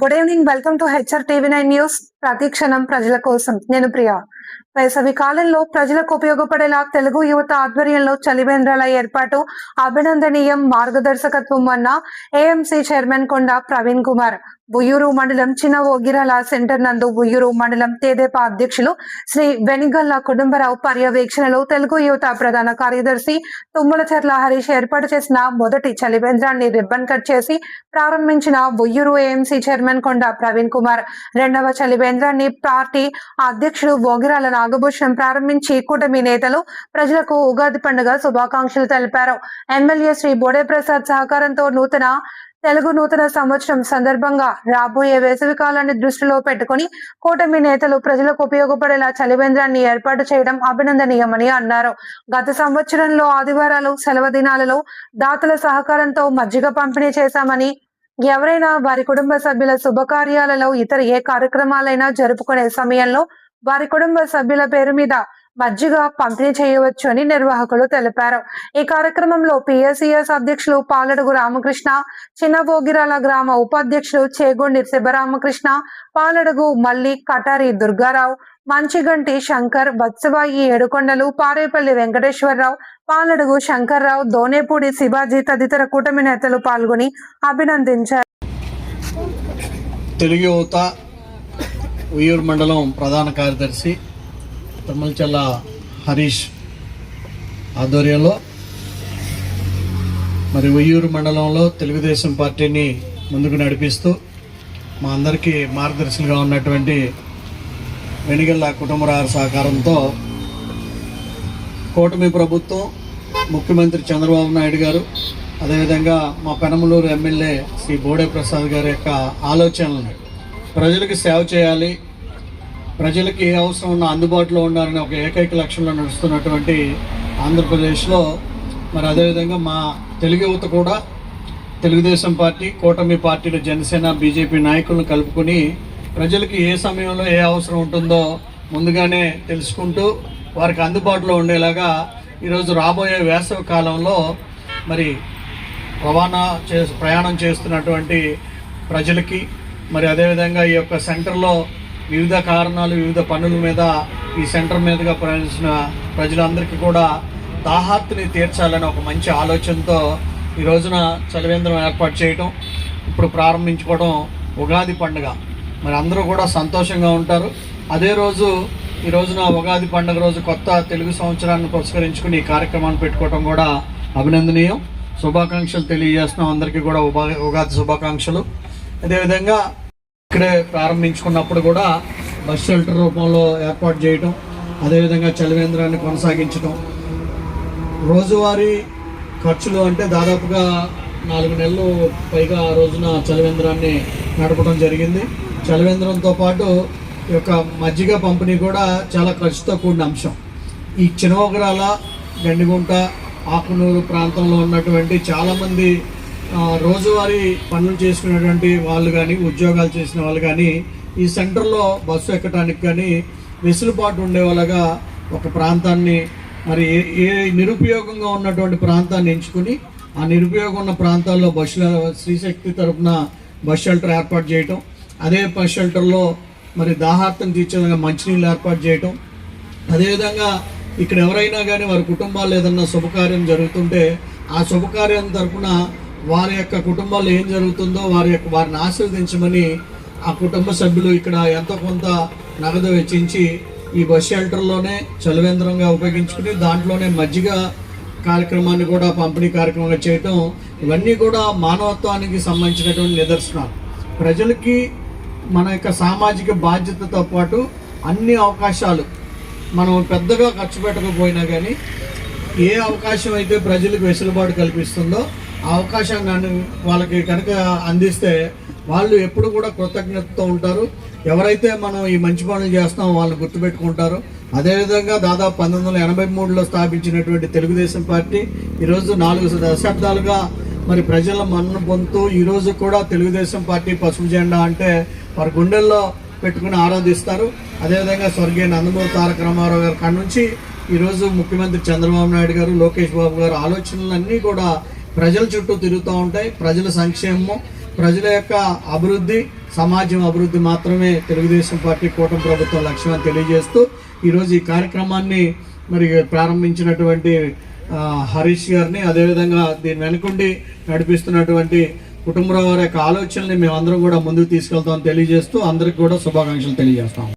Good evening. Welcome to HRTV9 news. ప్రతిక్షణం ప్రజల కోసం. నేను ప్రియా. వేసవి కాలంలో ప్రజలకు ఉపయోగపడేలా తెలుగు యువత ఆధ్వర్యంలో చలివేంద్రాల ఏర్పాటు అభినందనీయం. మార్గదర్శకత్వం అన్న AMC చైర్మన్ కొండ ప్రవీణ్ కుమార్. ఉయ్యూరు మండలం చిన్న ఓగిరాల సెంటర్ నందు ఉయ్యూరు మండలం తెదేపా అధ్యక్షులు శ్రీ వెనిగల్ల కుటుంబరావు పర్యవేక్షణలో తెలుగు యువత ప్రధాన కార్యదర్శి తుమ్మలచెర్ల హరీష్ ఏర్పాటు చేసిన మొదటి చలివేంద్రాన్ని రిబ్బన్ కట్ చేసి ప్రారంభించిన ఉయ్యూరు AMC చైర్మన్ కొండ ప్రవీణ్ కుమార్. రెండవ చలివేంద్రాన్ని పార్టీ అధ్యక్షుడు ఓగిరాల నాగభూషణం ప్రారంభించి కూటమి నేతలు ప్రజలకు ఉగాది పండుగ శుభాకాంక్షలు తెలిపారు. ఎమ్మెల్యే శ్రీ బోడే ప్రసాద్ సహకారంతో తెలుగు నూతన సంవత్సరం సందర్భంగా రాబోయే వేసవి కాలాన్ని దృష్టిలో పెట్టుకుని కూటమి నేతలు ప్రజలకు ఉపయోగపడేలా చలివేంద్రాన్ని ఏర్పాటు చేయడం అభినందనీయమని అన్నారు. గత సంవత్సరంలో ఆదివారాలు సెలవు దినాలలో దాతల సహకారంతో మజ్జిగ పంపిణీ చేశామని, ఎవరైనా వారి కుటుంబ సభ్యుల శుభకార్యాలలో ఇతర ఏ కార్యక్రమాలైనా జరుపుకునే సమయంలో వారి కుటుంబ సభ్యుల పేరు మీద మజ్జిగ పంపిణీ చేయవచ్చు అని నిర్వాహకులు తెలిపారు. ఈ కార్యక్రమంలో PSCS అధ్యక్షులు పాలడుగు రామకృష్ణ, చిన్న ఓగిరాల గ్రామ ఉపాధ్యక్షులు చేగొండి శివరామకృష్ణ, పాలడుగు మల్లి, కటారి దుర్గారావు, మంచిగంటి శంకర్, బత్సవాయి ఏడుకొండలు, పారేపల్లి వెంకటేశ్వరరావు, పాలడుగు శంకర్రావు, దోనేపూడి శివాజీ తదితర కూటమి నేతలు పాల్గొని అభినందించారు. తెలుగు యువత ఉయ్యూరు మండలం ప్రధాన కార్యదర్శి తుమ్మలచెర్ల హరీష్ ఆధ్వర్యంలో మరి ఉయ్యూరు మండలంలో తెలుగుదేశం పార్టీని ముందుకు నడిపిస్తూ మా అందరికీ మార్గదర్శులుగా ఉన్నటువంటి వెనిగల్ల కుటుంబరావు సహకారంతో కూటమి ప్రభుత్వం, ముఖ్యమంత్రి చంద్రబాబు నాయుడు గారు, అదేవిధంగా మా పెనమలూరు ఎమ్మెల్యే శ్రీ బోడే ప్రసాద్ గారి యొక్క ఆలోచనలను ప్రజలకు సేవ చేయాలి, ప్రజలకి ఏ అవసరం ఉన్నా అందుబాటులో ఉండాలని ఒక ఏకైక లక్ష్యంలో నడుస్తున్నటువంటి ఆంధ్రప్రదేశ్లో మరి అదేవిధంగా మా తెలుగు యువత కూడా తెలుగుదేశం పార్టీ, కూటమి పార్టీలు, జనసేన, బీజేపీ నాయకులను కలుపుకొని ప్రజలకి ఏ సమయంలో ఏ అవసరం ఉంటుందో ముందుగానే తెలుసుకుంటూ వారికి అందుబాటులో ఉండేలాగా ఈరోజు రాబోయే వేసవి కాలంలో మరి ప్రయాణం చేస్తున్నటువంటి ప్రజలకి మరి అదేవిధంగా ఈ యొక్క సెంటర్లో వివిధ కారణాలు, వివిధ పనుల మీద ఈ సెంటర్ మీదుగా ప్రయాణించిన ప్రజలందరికీ కూడా దాహార్తిని తీర్చాలని ఒక మంచి ఆలోచనతో ఈ రోజున చలివేంద్రం ఏర్పాటు చేయటం, ఇప్పుడు ప్రారంభించుకోవడం ఉగాది పండుగ. మరి అందరూ కూడా సంతోషంగా ఉంటారు. అదే రోజు ఈ రోజున ఉగాది పండుగ రోజు కొత్త తెలుగు సంవత్సరాన్ని పురస్కరించుకుని ఈ కార్యక్రమాన్ని పెట్టుకోవడం కూడా అభినందనీయం. శుభాకాంక్షలు తెలియజేస్తున్నాం అందరికీ కూడా ఉగాది శుభాకాంక్షలు. అదేవిధంగా ఇక్కడే ప్రారంభించుకున్నప్పుడు కూడా బస్ షెల్టర్ రూపంలో ఏర్పాటు చేయటం, అదేవిధంగా చలివేంద్రాన్ని కొనసాగించడం, రోజువారీ ఖర్చులు అంటే దాదాపుగా 4 నెలలు పైగా ఆ రోజున చలివేంద్రాన్ని నడపడం జరిగింది. చలివేంద్రంతో పాటు ఈ యొక్క మజ్జిగ పంపిణీ కూడా చాలా ఖర్చుతో కూడిన అంశం. ఈ చినోగరాల, గండిగుంట, ఆకునూరు ప్రాంతంలో ఉన్నటువంటి చాలామంది రోజువారీ పనులు చేసుకునేటువంటి వాళ్ళు కానీ, ఉద్యోగాలు చేసిన వాళ్ళు కానీ ఈ సెంటర్లో బస్సు ఎక్కడానికి కానీ వెసులుబాటు ఉండేవాళ్ళగా ఒక ప్రాంతాన్ని మరి ఏ నిరుపయోగంగా ఉన్నటువంటి ప్రాంతాన్ని ఎంచుకుని ఆ నిరుపయోగం ఉన్న ప్రాంతాల్లో శ్రీశక్తి తరఫున బస్ షెల్టర్ ఏర్పాటు చేయటం, అదే బస్ షెల్టర్లో మరి దాహార్తం తీర్చే విధంగా మంచినీళ్ళు ఏర్పాటు చేయటం, అదేవిధంగా ఇక్కడ ఎవరైనా కానీ వారి కుటుంబాల్లో ఏదన్నా శుభకార్యం జరుగుతుంటే ఆ శుభకార్యం తరఫున వారి యొక్క కుటుంబాల్లో ఏం జరుగుతుందో వారిని ఆశీర్వదించమని ఆ కుటుంబ సభ్యులు ఇక్కడ ఎంతో కొంత నగదు వెచ్చించి ఈ బస్ షెల్టర్లోనే చలివేంద్రంగా ఉపయోగించుకుని దాంట్లోనే మజ్జిగ కార్యక్రమాన్ని కూడా పంపిణీ కార్యక్రమంగా చేయటం, ఇవన్నీ కూడా మానవత్వానికి సంబంధించినటువంటి నిదర్శనాలు. ప్రజలకి మన యొక్క సామాజిక బాధ్యతతో పాటు అన్ని అవకాశాలు మనం పెద్దగా ఖర్చు పెట్టకపోయినా కానీ ఏ అవకాశం అయితే ప్రజలకు వెసులుబాటు కల్పిస్తుందో ఆ అవకాశాన్ని వాళ్ళకి కనుక అందిస్తే వాళ్ళు ఎప్పుడు కూడా కృతజ్ఞతతో ఉంటారు. ఎవరైతే మనం ఈ మంచి పనులు చేస్తామో వాళ్ళని గుర్తుపెట్టుకుంటారు. అదేవిధంగా దాదాపు 1983లో స్థాపించినటువంటి తెలుగుదేశం పార్టీ ఈరోజు 4 దశాబ్దాలుగా మరి ప్రజల మన్నన పొందుతూ ఈరోజు కూడా తెలుగుదేశం పార్టీ పసుపు జెండా అంటే వారి గుండెల్లో పెట్టుకుని ఆరాధిస్తారు. అదేవిధంగా స్వర్గీయ నందమూరి తారక రామారావు గారి కాడ నుంచి ఈరోజు ముఖ్యమంత్రి చంద్రబాబు నాయుడు గారు, లోకేష్ బాబు గారు ఆలోచనలన్నీ కూడా ప్రజల చుట్టూ తిరుగుతూ ఉంటాయి. ప్రజల సంక్షేమం, ప్రజల యొక్క అభివృద్ధి, సమాజం అభివృద్ధి మాత్రమే తెలుగుదేశం పార్టీ కూటమి ప్రభుత్వం లక్ష్యం అని తెలియజేస్తూ ఈరోజు ఈ కార్యక్రమాన్ని మరి ప్రారంభించినటువంటి హరీష్ గారిని, అదేవిధంగా దీని వెనుకుండి నడిపిస్తున్నటువంటి కుటుంబరావు వారి యొక్క ఆలోచనల్ని మేమందరం కూడా ముందుకు తీసుకెళ్తామని తెలియజేస్తూ అందరికి కూడా శుభాకాంక్షలు తెలియజేస్తాం.